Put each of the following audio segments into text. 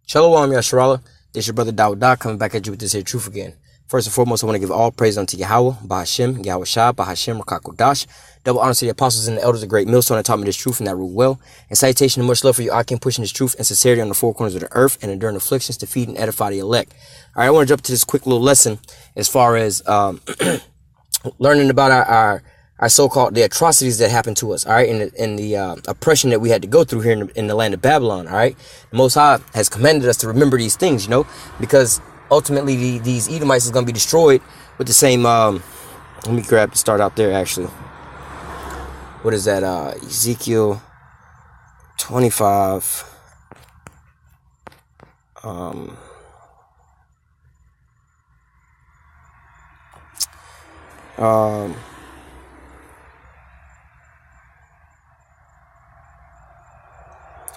Shalom, Yasharala. This your brother Dawud coming back at you with this here truth again. First and foremost, I want to give all praise unto Yahweh, Bahashem, Yahweh Shah, Bahashem, Rakakodash. Double honor to the apostles and the elders of great millstone that taught me this truth and that rule well. And citation and much love for you, I can pushing this truth and sincerity on the four corners of the earth and enduring afflictions to feed and edify the elect. All right, I want to jump to this quick little lesson as far as learning about our so-called the atrocities that happened to us, all right, in the oppression that we had to go through here in the land of Babylon, all right. The Most High has commanded us to remember these things, you know, because ultimately these Edomites is going to be destroyed with the same, let me start out there actually. What is that? Ezekiel 25.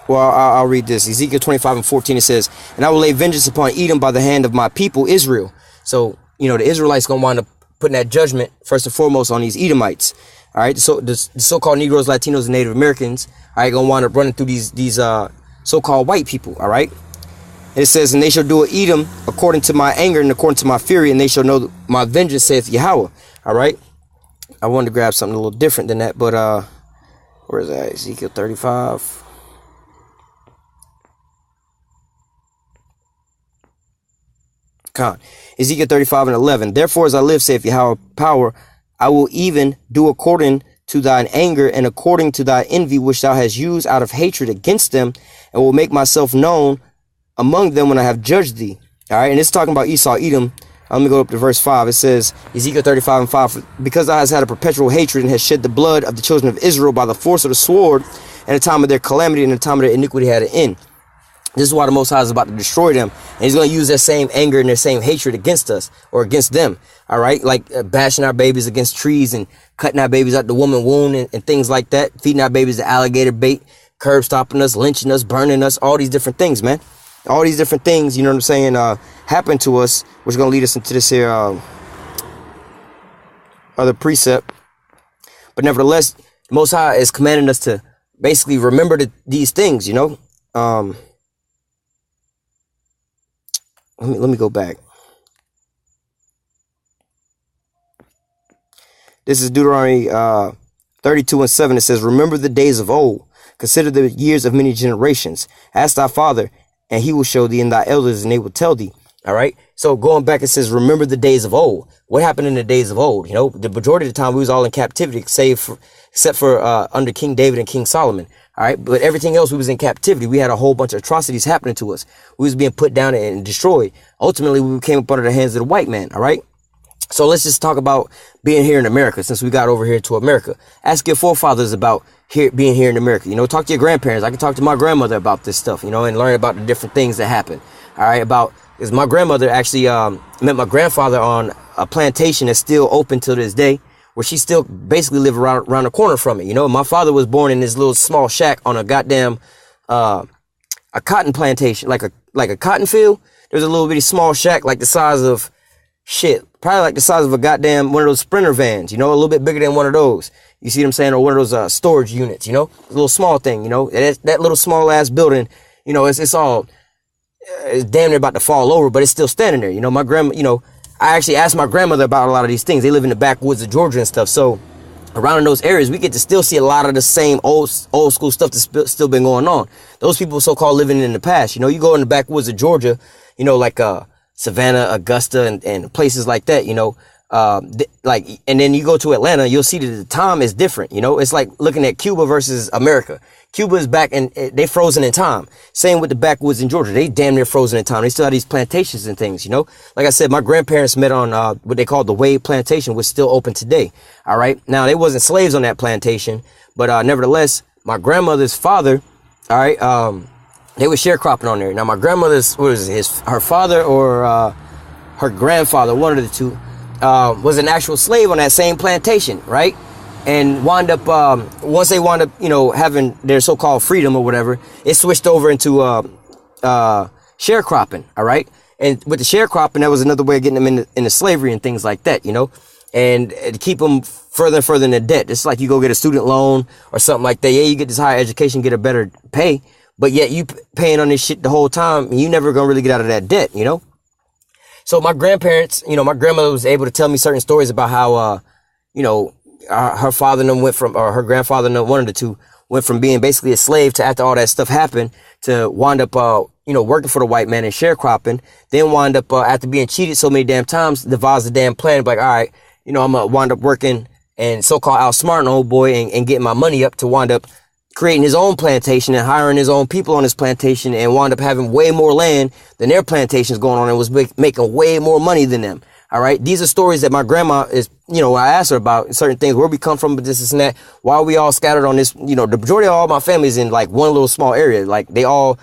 Well, I'll read this. Ezekiel 25:14, it says, "And I will lay vengeance upon Edom by the hand of my people, Israel." So, you know, the Israelites going to wind up putting that judgment, first and foremost, on these Edomites. All right, so the so-called Negroes, Latinos, and Native Americans, all right, going to wind up running through these so-called white people, all right? And it says, "And they shall do Edom according to my anger and according to my fury, and they shall know my vengeance, saith Yahweh." All right? I wanted to grab something a little different than that, but where is that? Ezekiel 35. Ezekiel 35:11. "Therefore, as I live, saith Yahweh power, I will even do according to thine anger and according to thy envy, which thou hast used out of hatred against them, and will make myself known among them when I have judged thee." All right, and it's talking about Esau, Edom. Let me go up to verse 5. It says, Ezekiel 35:5, "Because thou hast had a perpetual hatred and hast shed the blood of the children of Israel by the force of the sword, and the time of their calamity and the time of their iniquity had an end." This is why the Most High is about to destroy them. And he's going to use their same anger and their same hatred against us or against them. All right. Like bashing our babies against trees and cutting our babies out the woman wound and things like that. Feeding our babies to alligator bait, curb stopping us, lynching us, burning us, all these different things, man. All these different things, you know what I'm saying, happen to us, which is going to lead us into this here other precept. But nevertheless, the Most High is commanding us to basically remember these things, you know. Let me go back. This is Deuteronomy 32:7. It says, "Remember the days of old. Consider the years of many generations. Ask thy father, and he will show thee, and thy elders, and they will tell thee." All right. So going back, it says, "Remember the days of old." What happened in the days of old? You know, the majority of the time we was all in captivity, except for under King David and King Solomon. All right. But everything else, we was in captivity. We had a whole bunch of atrocities happening to us. We was being put down and destroyed. Ultimately, we came up under the hands of the white man. All right. So let's just talk about being here in America, since we got over here to America. Ask your forefathers about being here in America. You know, talk to your grandparents. I can talk to my grandmother about this stuff, you know, and learn about the different things that happen. All right. Because my grandmother actually met my grandfather on a plantation that's still open to this day, where she still basically live around the corner from it. You know, my father was born in this little small shack on a goddamn a cotton plantation, like a cotton field. There's a little bitty small shack like the size of probably like the size of a goddamn one of those Sprinter vans, you know, a little bit bigger than one of those. You see what I'm saying? Or one of those storage units, you know, a little small thing, you know, that little small ass building, you know, it's damn near about to fall over, but it's still standing there. You know, my grandma, you know, I actually asked my grandmother about a lot of these things. They live in the backwoods of Georgia and stuff. So around in those areas, we get to still see a lot of the same old school stuff that's still been going on. Those people so-called living in the past. You know, you go in the backwoods of Georgia, you know, like Savannah, Augusta, and places like that, you know, and then you go to Atlanta, you'll see that the time is different. You know, it's like looking at Cuba versus America. Cuba is back and they frozen in time. Same with the backwoods in Georgia. They damn near frozen in time. They still have these plantations and things, you know. Like I said, my grandparents met on what they call the Wade Plantation, which is still open today. All right. Now, they wasn't slaves on that plantation, but nevertheless, my grandmother's father, all right, they were sharecropping on there. Now, my grandmother's, her father or her grandfather, one of the two, was an actual slave on that same plantation, right? And wound up, once they wound up, you know, having their so-called freedom or whatever, it switched over into sharecropping, all right? And with the sharecropping, that was another way of getting them into slavery and things like that, you know? And to keep them further and further in the debt. It's like you go get a student loan or something like that. Yeah, you get this higher education, get a better pay, but yet you paying on this shit the whole time, and you never gonna really get out of that debt, you know? So my grandparents, you know, my grandmother was able to tell me certain stories about how, you know, her father and them went from, or her grandfather and them, one of the two, went from being basically a slave to, after all that stuff happened, to wind up, you know, working for the white man and sharecropping. Then wind up, after being cheated so many damn times, devised a damn plan, like, all right, you know, I'm gonna wind up working and so-called outsmarting old boy and getting my money up to wind up creating his own plantation and hiring his own people on his plantation, and wound up having way more land than their plantations going on, and was making way more money than them. All right. These are stories that my grandma is, you know, I asked her about certain things, where we come from, but this and that. Why are we all scattered on this? You know, the majority of all my family is in like one little small area. Like they all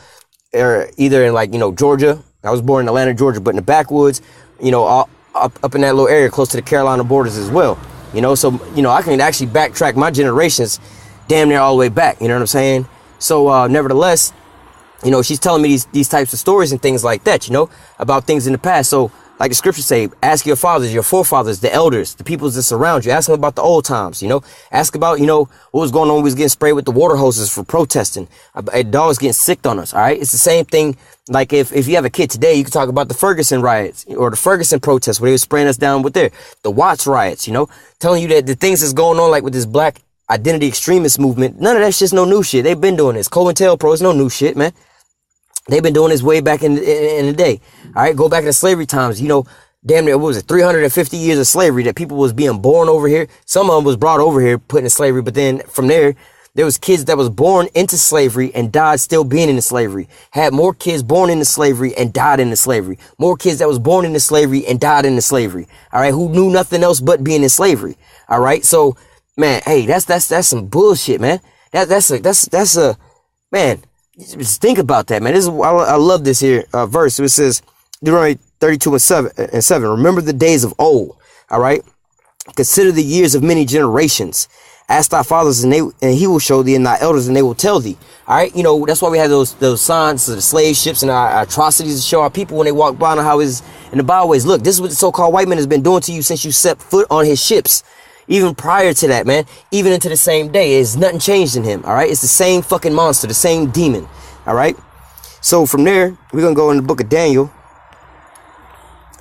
are either in like, you know, Georgia. I was born in Atlanta, Georgia, but in the backwoods, you know, all up in that little area close to the Carolina borders as well. You know, so, you know, I can actually backtrack my generations damn near all the way back. You know what I'm saying? So, nevertheless, you know, she's telling me these types of stories and things like that, you know, about things in the past. So, like the scriptures say, ask your fathers, your forefathers, the elders, the peoples that surround you. Ask them about the old times, you know. Ask about, you know, what was going on when we was getting sprayed with the water hoses for protesting. Dogs getting sick on us, all right? It's the same thing. Like if you have a kid today, you can talk about the Ferguson riots or the Ferguson protests where they were spraying us down with the Watts riots, you know, telling you that the things that's going on, like with this black identity extremist movement, none of that shit's no new shit. They've been doing this. COINTELPRO is no new shit, man. They've been doing this way back in the day. All right, go back to slavery times. You know, damn near, what was it, 350 years of slavery that people was being born over here. Some of them was brought over here, put in slavery, but then from there was kids that was born into slavery and died still being in slavery. Had more kids born into slavery and died into slavery. More kids that was born into slavery and died into slavery. All right, who knew nothing else but being in slavery. All right, so man, hey, that's some bullshit, man. That's a man. Just think about that, man. This is I love this here verse. So it says Deuteronomy 32:7. Remember the days of old. All right, consider the years of many generations. Ask thy fathers, and he will show thee, and thy elders, and they will tell thee. All right, you know, that's why we have those signs of the slave ships and our atrocities to show our people when they walk by on how is in the byways. Look, this is what the so-called white man has been doing to you since you set foot on his ships. Even prior to that, man, even into the same day, there's nothing changed in him. All right, it's the same fucking monster, the same demon. All right, so from there, we're gonna go in the book of Daniel,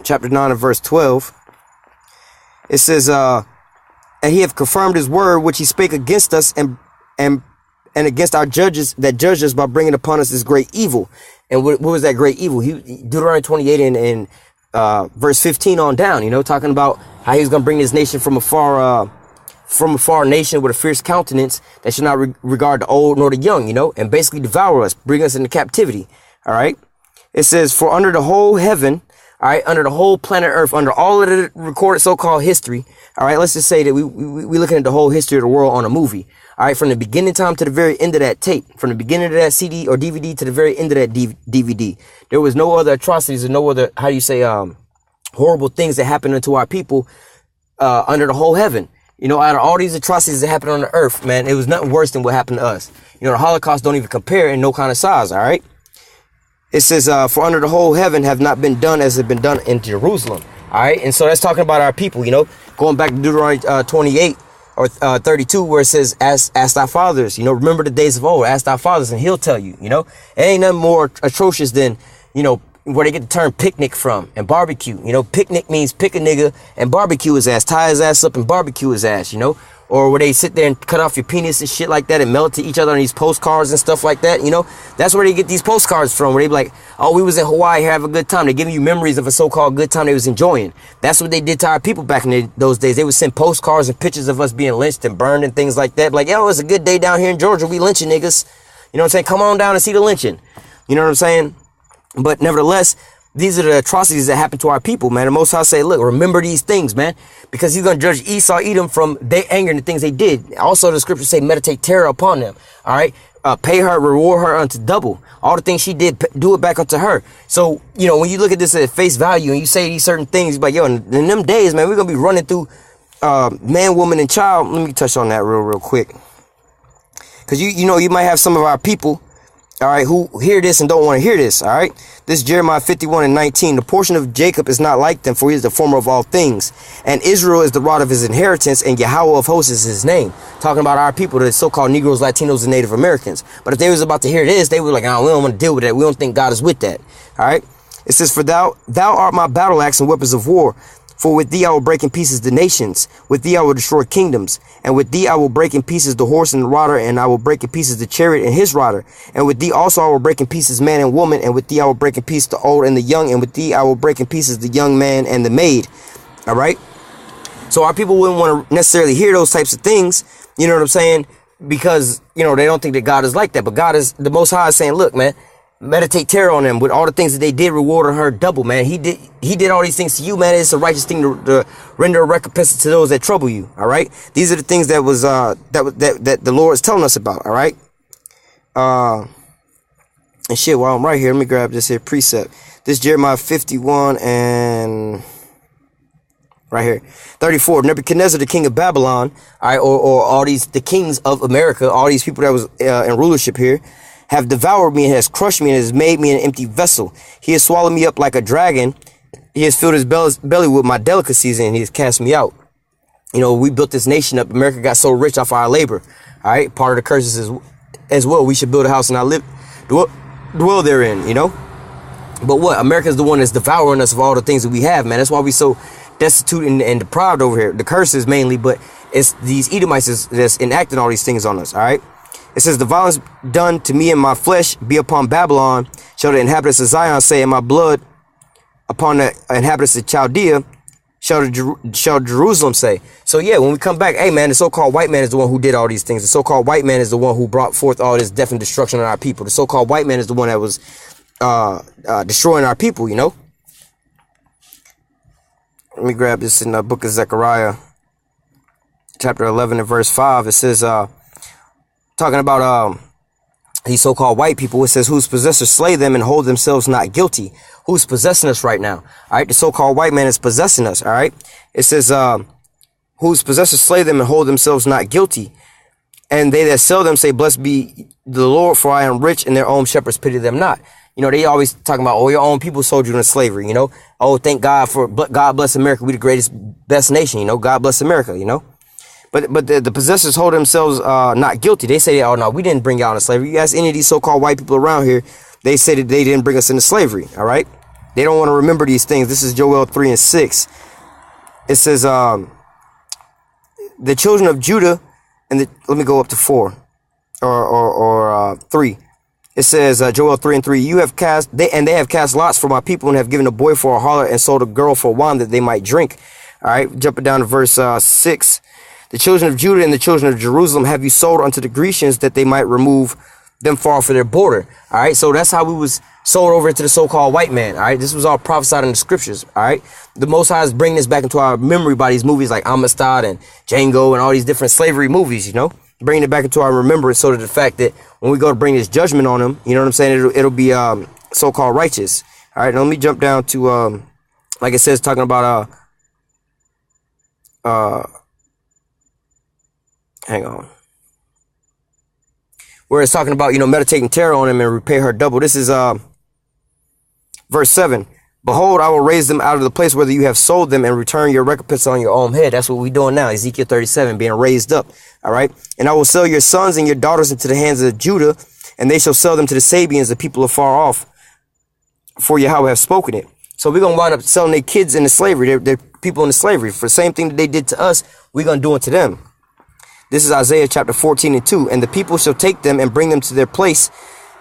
chapter 9 and verse 12. It says, and he have confirmed his word which he spake against us and against our judges that judged us by bringing upon us this great evil. And what was that great evil? Deuteronomy 28 and verse 15 on down, you know, talking about how he was going to bring this nation from a far nation with a fierce countenance that should not regard the old nor the young, you know, and basically devour us, bring us into captivity. All right. It says, for under the whole heaven, all right, under the whole planet Earth, under all of the recorded so-called history. All right. Let's just say that we looking at the whole history of the world on a movie. All right. From the beginning time to the very end of that tape, from the beginning of that CD or DVD to the very end of that DVD, there was no other atrocities and no other, how do you say, horrible things that happened unto our people, under the whole heaven. You know, out of all these atrocities that happened on the earth, man, it was nothing worse than what happened to us. You know, the Holocaust don't even compare in no kind of size, all right? It says, for under the whole heaven have not been done as had been done in Jerusalem, all right? And so that's talking about our people, you know, going back to Deuteronomy 28 or 32, where it says, ask thy fathers, you know, remember the days of old, ask thy fathers, and he'll tell you, you know? It ain't nothing more atrocious than, you know, where they get the term picnic from, and barbecue. You know, picnic means pick a nigga and barbecue his ass, tie his ass up and barbecue his ass, you know, or where they sit there and cut off your penis and shit like that and mail it to each other on these postcards and stuff like that. You know, that's where they get these postcards from, where they be like, oh, we was in Hawaii, have a good time. They're giving you memories of a so-called good time they was enjoying. That's what they did to our people back in those days. They would send postcards and pictures of us being lynched and burned and things like that. Like, yo, it's a good day down here in Georgia. We lynching niggas. You know what I'm saying? Come on down and see the lynching. You know what I'm saying? But nevertheless, these are the atrocities that happen to our people, man. The Most High say, look, remember these things, man, because he's going to judge Esau, Edom from their anger and the things they did. Also, the scriptures say, meditate terror upon them. All right. Pay her, reward her unto double. All the things she did, do it back unto her. So, you know, when you look at this at face value and you say these certain things, you're like, yo, in them days, man, we're going to be running through man, woman, and child. Let me touch on that real quick. Because, you know, you might have some of our people all right, who hear this and don't want to hear this, all right? This is Jeremiah 51:19. The portion of Jacob is not like them, for he is the former of all things. And Israel is the rod of his inheritance, and Yahweh of hosts is his name. Talking about our people, the so-called Negroes, Latinos, and Native Americans. But if they was about to hear this, they were like, oh, we don't want to deal with that. We don't think God is with that, all right? It says, for thou art my battle axe and weapons of war. For with thee I will break in pieces the nations, with thee I will destroy kingdoms, and with thee I will break in pieces the horse and the rider, and I will break in pieces the chariot and his rider, and with thee also I will break in pieces man and woman, and with thee I will break in pieces the old and the young, and with thee I will break in pieces the young man and the maid. All right? So our people wouldn't want to necessarily hear those types of things, you know what I'm saying? Because, you know, they don't think that God is like that, but God is, the Most High is saying, look, man, meditate terror on them with all the things that they did, reward her double, man. He did all these things to you, man. It's a righteous thing to render a recompense to those that trouble you. All right. These are the things that was that the Lord is telling us about. All right. And shit, while I'm right here, let me grab this here precept. This Jeremiah 51 and right here 34. Nebuchadnezzar, the king of Babylon, all right, or all these the kings of America, all these people that was in rulership here, have devoured me and has crushed me and has made me an empty vessel. He has swallowed me up like a dragon. He has filled his belly with my delicacies and he has cast me out. You know, we built this nation up. America got so rich off our labor. All right. Part of the curses is as well. We should build a house and not dwell therein, you know. But what? America is the one that's devouring us of all the things that we have, man. That's why we so destitute and deprived over here. The curses mainly, but it's these Edomites that's enacting all these things on us. All right. It says, the violence done to me and my flesh be upon Babylon, shall the inhabitants of Zion say, and my blood upon the inhabitants of Chaldea, shall Jerusalem say. So yeah, when we come back, hey man, the so-called white man is the one who did all these things. The so-called white man is the one who brought forth all this death and destruction on our people. The so-called white man is the one that was destroying our people, you know. Let me grab this in the book of Zechariah, chapter 11 and verse 5. It says, talking about these so-called white people, it says, whose possessors slay them and hold themselves not guilty. Who's possessing us right now? All right, the so-called white man is possessing us. All right, it says, whose possessors slay them and hold themselves not guilty. And they that sell them say, blessed be the Lord, for I am rich, and their own shepherds pity them not. You know, they always talking about, oh, your own people sold you into slavery, you know. Oh, thank God for, God bless America. We the greatest, best nation, you know. God bless America, you know. But the possessors hold themselves not guilty. They say, oh, no, we didn't bring y'all into slavery. You ask any of these so-called white people around here, they say that they didn't bring us into slavery, all right? They don't want to remember these things. This is Joel 3 and 6. It says, the children of Judah, and let me go up to 4 or 3. It says, Joel 3 and 3, they have cast lots for my people and have given a boy for a harlot and sold a girl for wine that they might drink. All right, jumping down to verse 6. The children of Judah and the children of Jerusalem have you sold unto the Grecians that they might remove them far off of their border. All right. So that's how we was sold over to the so-called white man. All right. This was all prophesied in the scriptures. All right. The Most High is bringing this back into our memory by these movies like Amistad and Django and all these different slavery movies, you know, bringing it back into our remembrance. So that the fact that when we go to bring this judgment on them, you know what I'm saying? It'll be so-called righteous. All right. Now let me jump down to like it says, talking about hang on. Where it's talking about, you know, meditating terror on him and repay her double. This is verse 7. Behold, I will raise them out of the place where you have sold them and return your recompense on your own head. That's what we're doing now. Ezekiel 37, being raised up. All right. And I will sell your sons and your daughters into the hands of Judah, and they shall sell them to the Sabians, the people afar off, for Yahweh have spoken it. So we're going to wind up selling their kids into slavery. They're people into slavery. For the same thing that they did to us, we're going to do it to them. This is Isaiah chapter 14 and 2. And the people shall take them and bring them to their place,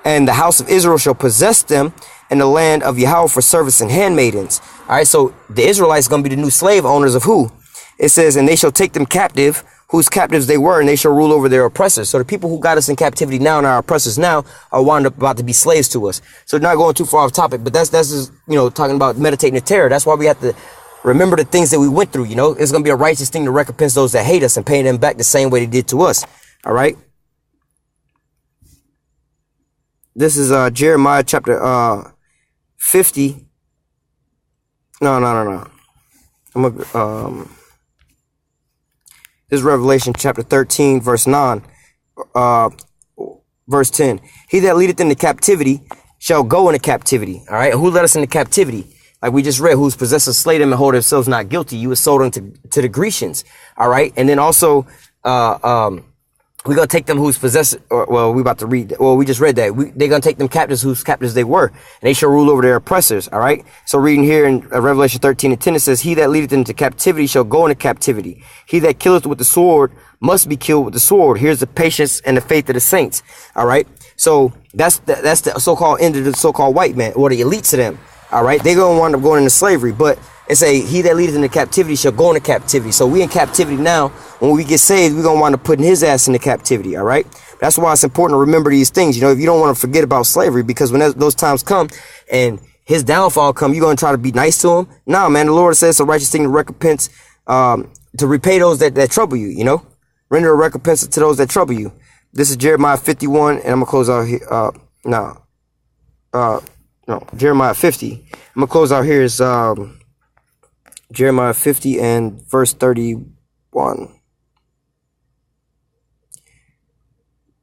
and the house of Israel shall possess them, and the land of Yahweh for servants and handmaidens. All right, so the Israelites are going to be the new slave owners of who? It says, and they shall take them captive, whose captives they were, and they shall rule over their oppressors. So the people who got us in captivity now and our oppressors now are wound up about to be slaves to us. So not going too far off topic, but that's just, you know, talking about meditating the terror. That's why we have to remember the things that we went through. You know, it's going to be a righteous thing to recompense those that hate us and pay them back the same way they did to us. All right. This is Jeremiah chapter 50. No. I'm gonna this is Revelation chapter 13 verse 9. verse 10. He that leadeth into captivity shall go into captivity. All right. Who led us into captivity? Like we just read, whose possessors slay them and hold themselves not guilty. You were sold unto the Grecians. All right. And then also, we're going to take them who's possessed, well, we about to read, well, we just read that. They're going to take them captives whose captives they were, and they shall rule over their oppressors, all right? So reading here in Revelation 13 and 10, it says, he that leadeth into captivity shall go into captivity. He that killeth with the sword must be killed with the sword. Here's the patience and the faith of the saints, all right? So that's the so-called end of the so-called white man, or the elites of them, all right? They're going to wind up going into slavery, but it's a he that leadeth into captivity shall go into captivity. So we in captivity now. When we get saved, we're going to wind up putting his ass into captivity. All right. That's why it's important to remember these things. You know, if you don't want to forget about slavery, because when those times come and his downfall come, you're going to try to be nice to him. Nah, man, the Lord says it's a righteous thing to recompense, to repay those that trouble you, you know, render a recompense to those that trouble you. This is Jeremiah 51. And I'm going to close out here. No, Jeremiah 50. I'm going to close out here is, Jeremiah 50 and verse 31.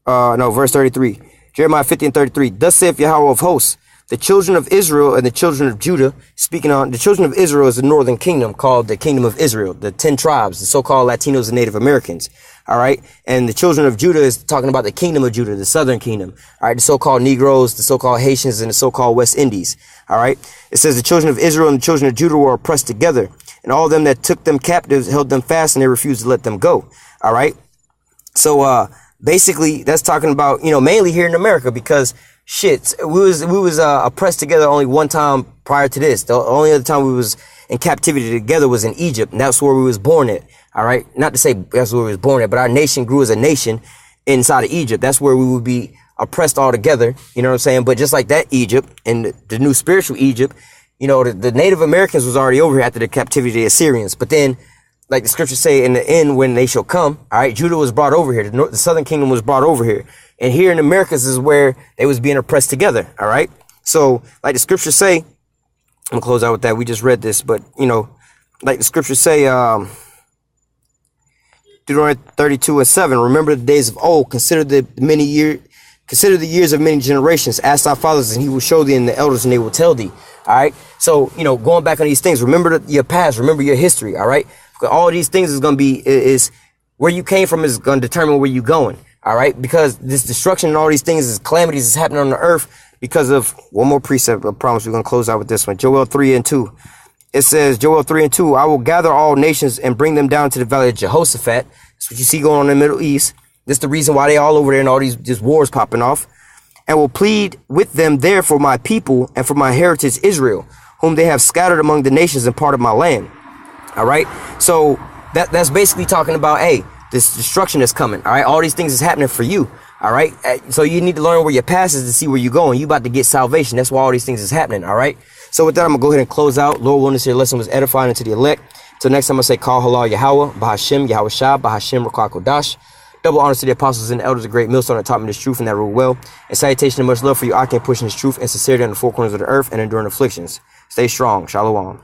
Verse 33. Jeremiah 50 and 33. Thus saith Yahweh of hosts, the children of Israel and the children of Judah, speaking on the children of Israel is the northern kingdom called the kingdom of Israel, the 10 tribes, the so-called Latinos and Native Americans. All right. And the children of Judah is talking about the kingdom of Judah, the southern kingdom. All right. The so-called Negroes, the so-called Haitians, and the so-called West Indies. All right. It says the children of Israel and the children of Judah were oppressed together, and all them that took them captives held them fast, and they refused to let them go. All right. So, basically that's talking about, you know, mainly here in America, because shit, we was oppressed together only one time prior to this. The only other time we was in captivity together was in Egypt, and that's where we was born at. All right. Not to say that's where we was born at, but our nation grew as a nation inside of Egypt. That's where we would be oppressed all together. You know what I'm saying? But just like that Egypt and the new spiritual Egypt, you know, the Native Americans was already over here after the captivity of the Assyrians. But then, like the scriptures say, in the end, when they shall come, all right, Judah was brought over here. The southern kingdom was brought over here. And here in Americas is where they was being oppressed together. All right. So like the scriptures say, I'm gonna close out with that. We just read this, but you know, like the scriptures say, Deuteronomy 32 and 7, remember the days of old, consider the years of many generations. Ask thy fathers, and he will show thee, and the elders, and they will tell thee. All right. So, you know, going back on these things, remember your past, remember your history. All right. All these things is going to be, is where you came from is going to determine where you're going. All right. Because this destruction and all these things is calamities is happening on the earth because of one more precept. I promise we're going to close out with this one. Joel 3 and 2. It says, Joel 3 and 2, I will gather all nations and bring them down to the valley of Jehoshaphat. That's what you see going on in the Middle East. This is the reason why they all over there and all these wars popping off. And will plead with them there for my people and for my heritage Israel, whom they have scattered among the nations and part of my land. All right. So that's basically talking about, hey, this destruction is coming. All right. All these things is happening for you. All right. So you need to learn where your past is to see where you're going. You about to get salvation. That's why all these things is happening. All right. So with that, I'm going to go ahead and close out. Lord willing, this lesson was edifying unto the elect. Till next time, I say, call halal Yahweh, Bahashem, Yahweh Shah, Bahashem, Rakah Kodash. Double honors to the apostles and the elders, a great millstone that taught me this truth and that rule well. And salutation and much love for you, I can push in this truth and sincerity on the four corners of the earth and enduring afflictions. Stay strong. Shalom.